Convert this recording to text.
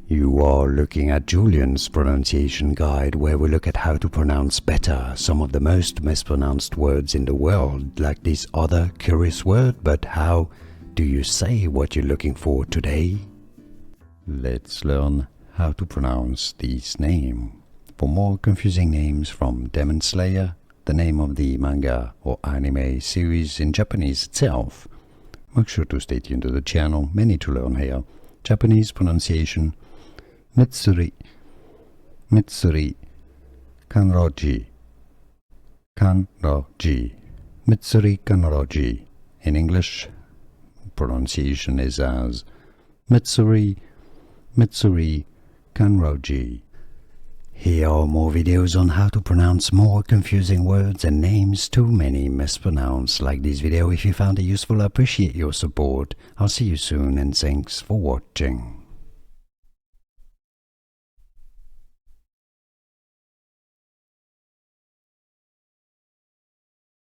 You are looking at Julian's pronunciation guide, where we look at how to pronounce better some of the most mispronounced words in the world, like this other curious word. But how do you say what you're looking for today? Let's learn how to pronounce this name. For more confusing names, from Demon Slayer, the name of the manga or anime series in Japanese itself, make sure to stay tuned to the channel. Many to learn here. Japanese pronunciation: Mitsuri Kanroji, Mitsuri Kanroji. In English, pronunciation is as Mitsuri Kanroji. Here are more videos on how to pronounce more confusing words and names too many mispronounced. Like this video if you found it useful. I appreciate your support. I'll see you soon, and thanks for watching.